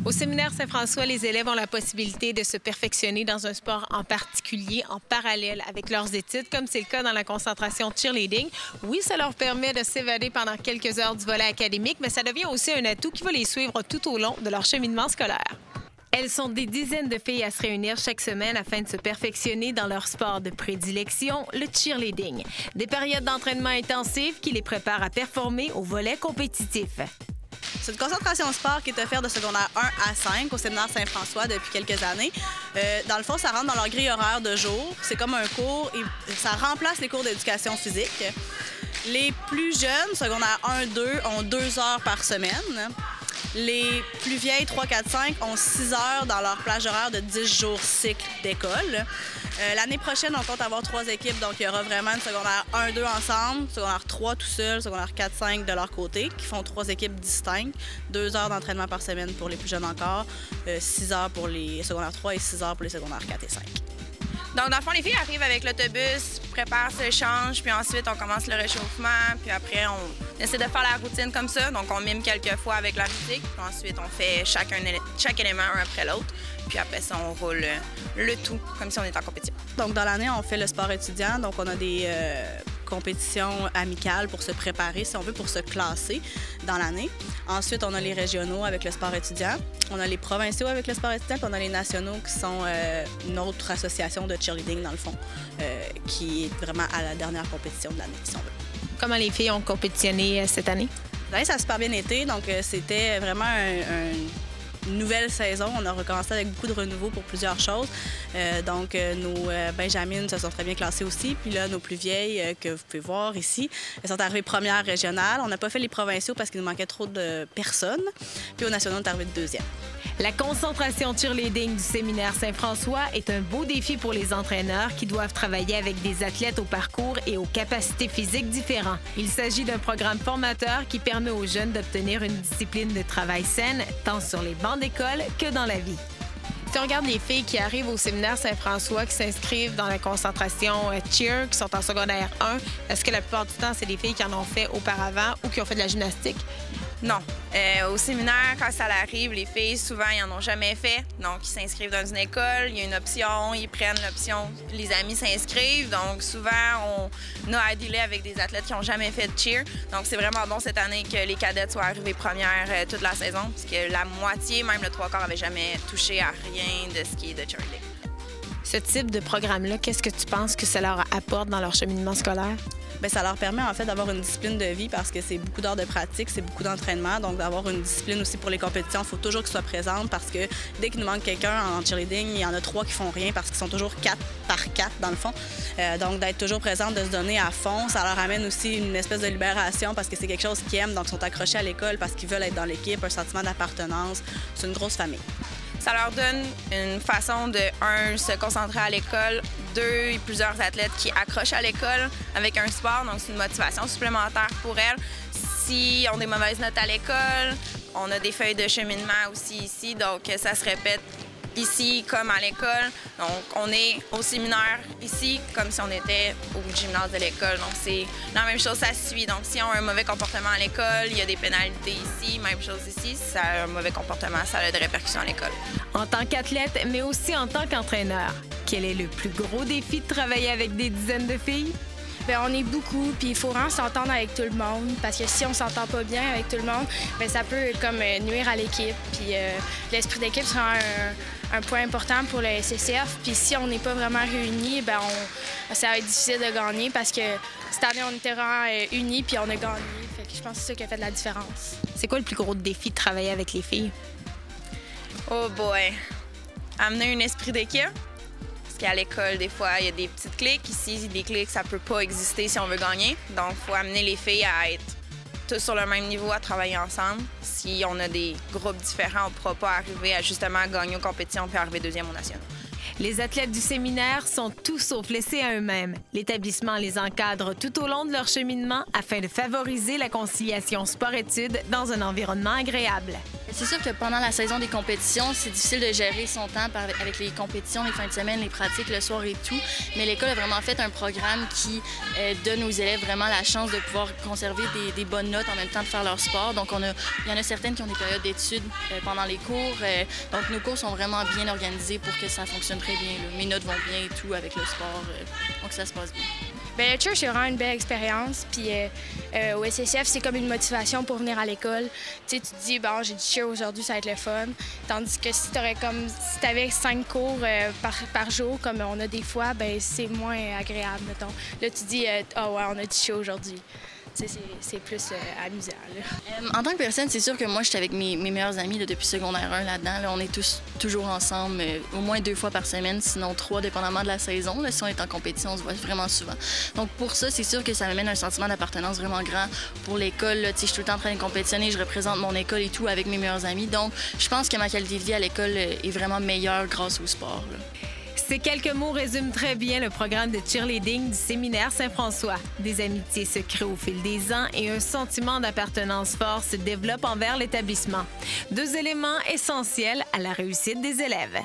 Au séminaire Saint-François, les élèves ont la possibilité de se perfectionner dans un sport en particulier en parallèle avec leurs études, comme c'est le cas dans la concentration cheerleading. Oui, ça leur permet de s'évader pendant quelques heures du volet académique, mais ça devient aussi un atout qui va les suivre tout au long de leur cheminement scolaire. Elles sont des dizaines de filles à se réunir chaque semaine afin de se perfectionner dans leur sport de prédilection, le cheerleading. Des périodes d'entraînement intensives qui les préparent à performer au volet compétitif. C'est une concentration sport qui est offerte de secondaire 1 à 5 au séminaire Saint-François depuis quelques années. Dans le fond, ça rentre dans leur grille horaire de jour. C'est comme un cours et ça remplace les cours d'éducation physique. Les plus jeunes, secondaire 1-2, ont 2 heures par semaine. Les plus vieilles, 3, 4, 5, ont 6 heures dans leur plage horaire de 10 jours cycle d'école. L'année prochaine, on compte avoir 3 équipes, donc il y aura vraiment une secondaire 1-2 ensemble, secondaire 3 tout seul, secondaire 4-5 de leur côté, qui font 3 équipes distinctes, 2 heures d'entraînement par semaine pour les plus jeunes encore, 6 heures pour les secondaires 3 et 6 heures pour les secondaires 4 et 5. Donc, dans le fond, les filles arrivent avec l'autobus, préparent ce échange, puis ensuite, on commence le réchauffement, puis après, on essaie de faire la routine comme ça. Donc, on mime quelques fois avec la musique, puis ensuite, on fait chaque élément un après l'autre. Puis après ça, on roule le tout, comme si on était en compétition. Donc, dans l'année, on fait le sport étudiant. Donc, on a des compétitions amicales pour se préparer, si on veut, pour se classer dans l'année. Ensuite, on a les régionaux avec le sport étudiant. On a les provinciaux avec le sport étudiant. Puis on a les nationaux qui sont une autre association de cheerleading, dans le fond, qui est vraiment à la dernière compétition de l'année, si on veut. Comment les filles ont compétitionné cette année? L'année, ça a super bien été. Donc, c'était vraiment une nouvelle saison. On a recommencé avec beaucoup de renouveau pour plusieurs choses. Donc, nos Benjamines se sont très bien classées aussi. Puis là, nos plus vieilles, que vous pouvez voir ici, elles sont arrivées première régionale. On n'a pas fait les provinciaux parce qu'il nous manquait trop de personnes. Puis aux nationaux, on est arrivé de deuxième. La concentration cheerleading du séminaire Saint-François est un beau défi pour les entraîneurs qui doivent travailler avec des athlètes au parcours et aux capacités physiques différents. Il s'agit d'un programme formateur qui permet aux jeunes d'obtenir une discipline de travail saine, tant sur les bancs d'école que dans la vie. Si on regarde les filles qui arrivent au séminaire Saint-François, qui s'inscrivent dans la concentration cheer, qui sont en secondaire 1, est-ce que la plupart du temps, c'est des filles qui en ont fait auparavant ou qui ont fait de la gymnastique? Non. Au séminaire, quand ça arrive, les filles, souvent, ils n'en ont jamais fait. Donc, ils s'inscrivent dans une école, il y a une option, ils prennent l'option, les amis s'inscrivent. Donc, souvent, on a à dealer avec des athlètes qui n'ont jamais fait de cheer. Donc, c'est vraiment bon cette année que les cadettes soient arrivées premières toute la saison, parce que la moitié, même le 3/4, n'avait jamais touché à rien de ce qui est de cheerleading. Ce type de programme-là, qu'est-ce que tu penses que ça leur apporte dans leur cheminement scolaire? Bien, ça leur permet en fait d'avoir une discipline de vie parce que c'est beaucoup d'heures de pratique, c'est beaucoup d'entraînement. Donc, d'avoir une discipline aussi pour les compétitions, il faut toujours qu'ils soient présentes parce que dès qu'il nous manque quelqu'un en cheerleading, il y en a 3 qui font rien parce qu'ils sont toujours 4 par 4 dans le fond. Donc, d'être toujours présente, de se donner à fond, ça leur amène aussi une espèce de libération parce que c'est quelque chose qu'ils aiment. Donc, ils sont accrochés à l'école parce qu'ils veulent être dans l'équipe, un sentiment d'appartenance. C'est une grosse famille. Ça leur donne une façon de, 1, se concentrer à l'école, 2, plusieurs athlètes qui accrochent à l'école avec un sport, donc c'est une motivation supplémentaire pour elles. Si on a des mauvaises notes à l'école, on a des feuilles de cheminement aussi ici, donc ça se répète ici comme à l'école. Donc, on est au séminaire ici comme si on était au gymnase de l'école. Donc, c'est la même chose, ça suit. Donc, si on a un mauvais comportement à l'école, il y a des pénalités ici. Même chose ici. Si ça a un mauvais comportement, ça a des répercussions à l'école. En tant qu'athlète, mais aussi en tant qu'entraîneur, quel est le plus gros défi de travailler avec des dizaines de filles? Bien, on est beaucoup, puis il faut vraiment s'entendre avec tout le monde, parce que si on s'entend pas bien avec tout le monde, bien, ça peut comme nuire à l'équipe. Puis l'esprit d'équipe sera un point important pour le SSF. Puis si on n'est pas vraiment réunis, bien, ça va être difficile de gagner, parce que cette année, on était vraiment unis, puis on a gagné. Fait que je pense que c'est ça qui a fait de la différence. C'est quoi le plus gros défi de travailler avec les filles? Oh boy! Amener un esprit d'équipe. À l'école, des fois, il y a des petites cliques. Ici, des cliques, ça peut pas exister si on veut gagner. Donc, il faut amener les filles à être tous sur le même niveau, à travailler ensemble. Si on a des groupes différents, on ne pourra pas arriver à justement gagner aux compétitions puis arriver deuxième aux nationaux. Les athlètes du séminaire sont tout sauf laissés à eux-mêmes. L'établissement les encadre tout au long de leur cheminement afin de favoriser la conciliation sport-études dans un environnement agréable. C'est sûr que pendant la saison des compétitions, c'est difficile de gérer son temps avec les compétitions, les fins de semaine, les pratiques, le soir et tout. Mais l'école a vraiment fait un programme qui donne aux élèves vraiment la chance de pouvoir conserver des bonnes notes en même temps de faire leur sport. Donc, il y en a certaines qui ont des périodes d'études pendant les cours. Donc, nos cours sont vraiment bien organisés pour que ça fonctionne très bien. Là. Mes notes vont bien et tout avec le sport. Donc, ça se passe bien. Bien, le cheer, c'est vraiment une belle expérience. Puis au SSF, c'est comme une motivation pour venir à l'école. Tu sais, tu te dis, bon, j'ai du cheer aujourd'hui, ça va être le fun. Tandis que si tu avais 5 cours par jour, comme on a des fois, ben c'est moins agréable, mettons. Là, tu te dis, ah ouais, on a du cheer aujourd'hui. C'est plus amusant. Là. En tant que personne, c'est sûr que moi, je suis avec mes meilleurs amis là, depuis secondaire 1 là-dedans. Là, on est tous toujours ensemble, au moins 2 fois par semaine, sinon 3, dépendamment de la saison. Là, si on est en compétition, on se voit vraiment souvent. Donc pour ça, c'est sûr que ça m'amène un sentiment d'appartenance vraiment grand pour l'école. Je suis tout le temps en train de compétitionner, je représente mon école et tout avec mes meilleurs amis. Donc je pense que ma qualité de vie à l'école est vraiment meilleure grâce au sport. Là. Ces quelques mots résument très bien le programme de cheerleading du séminaire Saint-François. Des amitiés se créent au fil des ans et un sentiment d'appartenance fort se développe envers l'établissement. 2 éléments essentiels à la réussite des élèves.